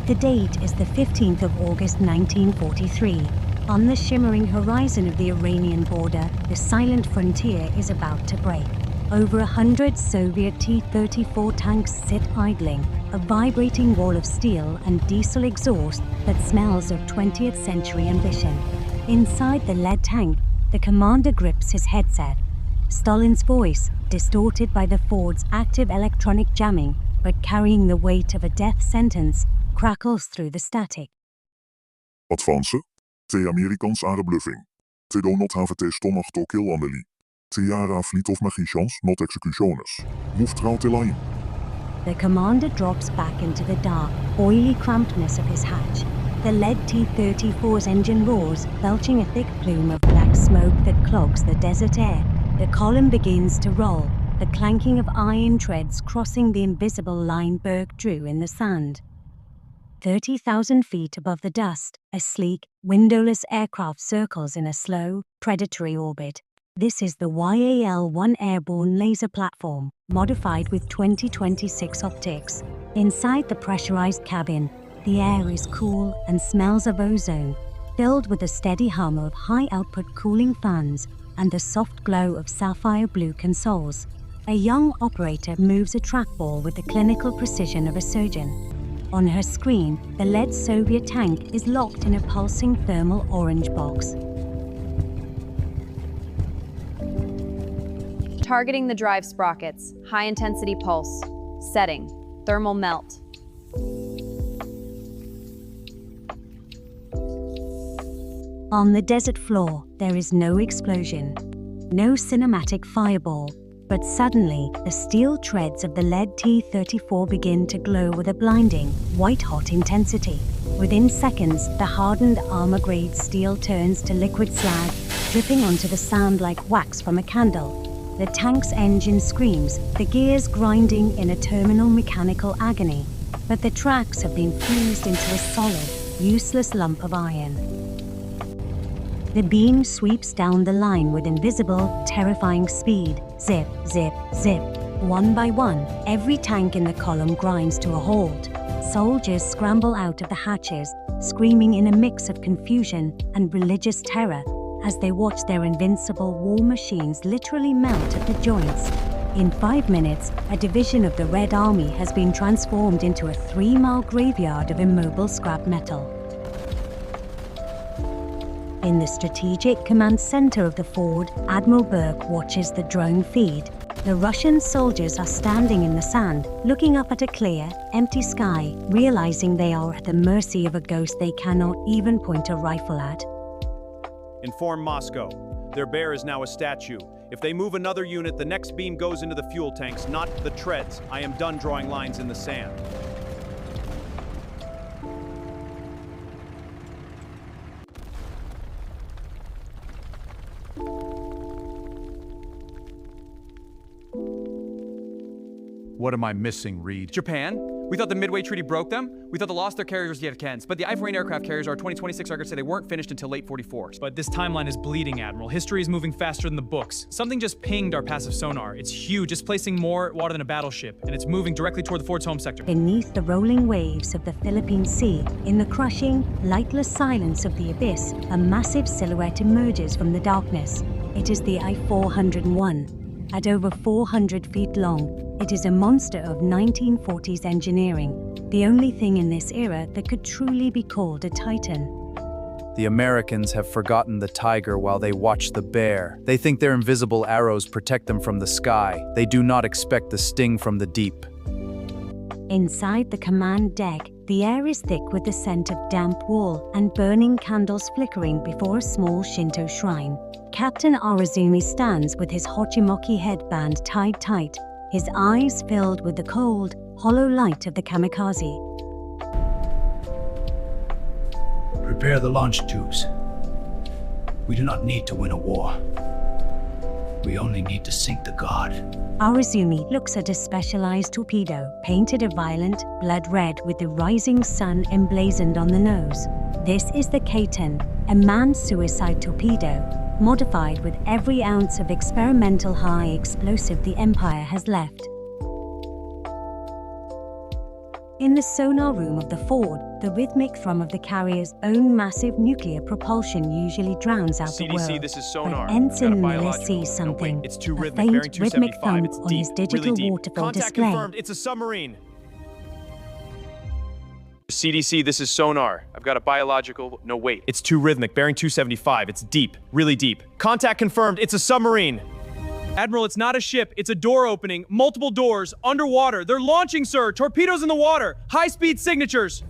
The date is the 15th of August 1943. On the shimmering horizon of the Iranian border, the silent frontier is about to break. Over 100 Soviet T-34 tanks sit idling, a vibrating wall of steel and diesel exhaust that smells of 20th century ambition. Inside the lead tank, the commander grips his headset. Stalin's voice, distorted by the Ford's active electronic jamming, but carrying the weight of a death sentence, crackles through the static. Advance. Te Amerikans are bluffing. Te do not have te stomach to kill Amelie. Te jara fleet of magicians, not executioners. Move trouw te line. The commander drops back into the dark, oily crampedness of his hatch. The lead T-34's engine roars, belching a thick plume of black smoke that clogs the desert air. The column begins to roll, the clanking of iron treads crossing the invisible line Burke drew in the sand. 30,000 feet above the dust, a sleek, windowless aircraft circles in a slow, predatory orbit. This is the YAL-1 airborne laser platform, modified with 2026 optics. Inside the pressurized cabin, the air is cool and smells of ozone, filled with a steady hum of high-output cooling fans and the soft glow of sapphire blue consoles. A young operator moves a trackball with the clinical precision of a surgeon. On her screen, the lead Soviet tank is locked in a pulsing thermal orange box. Targeting the drive sprockets. High-intensity pulse. Setting. Thermal melt. On the desert floor, there is no explosion, no cinematic fireball, but suddenly, the steel treads of the lead T-34 begin to glow with a blinding, white-hot intensity. Within seconds, the hardened armor-grade steel turns to liquid slag, dripping onto the sand like wax from a candle. The tank's engine screams, the gears grinding in a terminal mechanical agony. But the tracks have been fused into a solid, useless lump of iron. The beam sweeps down the line with invisible, terrifying speed. Zip, zip, zip. One by one, every tank in the column grinds to a halt. Soldiers scramble out of the hatches, screaming in a mix of confusion and religious terror as they watch their invincible war machines literally melt at the joints. In 5 minutes, a division of the Red Army has been transformed into a 3-mile graveyard of immobile scrap metal. In the strategic command center of the Ford, Admiral Burke watches the drone feed. The Russian soldiers are standing in the sand, looking up at a clear, empty sky, realizing they are at the mercy of a ghost they cannot even point a rifle at. Inform Moscow. Their bear is now a statue. If they move another unit, the next beam goes into the fuel tanks, not the treads. I am done drawing lines in the sand. What am I missing, Reed? Japan? We thought the Midway Treaty broke them. We thought they lost their carriers yet again. But the I-4 aircraft carriers, our 2026 records say they weren't finished until late 44. But this timeline is bleeding, Admiral. History is moving faster than the books. Something just pinged our passive sonar. It's huge, displacing more water than a battleship, and it's moving directly toward the Ford's home sector. Beneath the rolling waves of the Philippine Sea, in the crushing, lightless silence of the abyss, a massive silhouette emerges from the darkness. It is the I-401. At over 400 feet long, it is a monster of 1940s engineering, the only thing in this era that could truly be called a Titan. The Americans have forgotten the tiger while they watch the bear. They think their invisible arrows protect them from the sky. They do not expect the sting from the deep. Inside the command deck, the air is thick with the scent of damp wool and burning candles flickering before a small Shinto shrine. Captain Arazumi stands with his Hochimoki headband tied tight, his eyes filled with the cold, hollow light of the kamikaze. Prepare the launch tubes. We do not need to win a war. We only need to sink the god. Arazumi looks at a specialized torpedo, painted a violent, blood red with the rising sun emblazoned on the nose. This is the K-10, a manned suicide torpedo, modified with every ounce of experimental high explosive the Empire has left. In the sonar room of the Ford, the rhythmic thrum of the carrier's own massive nuclear propulsion usually drowns out the CDC, world. this is sonar. But Ensign Got a Miller biological. sees something. No, wait, it's too a rhythmic. Bearing faint rhythmic 275. thump It's on deep, his digital really deep. waterfall Contact display. confirmed. It's a submarine. CDC, this is sonar. I've got a biological. No, wait. It's too rhythmic. Bearing 275. It's deep, really deep. Contact confirmed. It's a submarine. Admiral, it's not a ship. It's a door opening. Multiple doors. Underwater. They're launching, sir. Torpedoes in the water. High-speed signatures.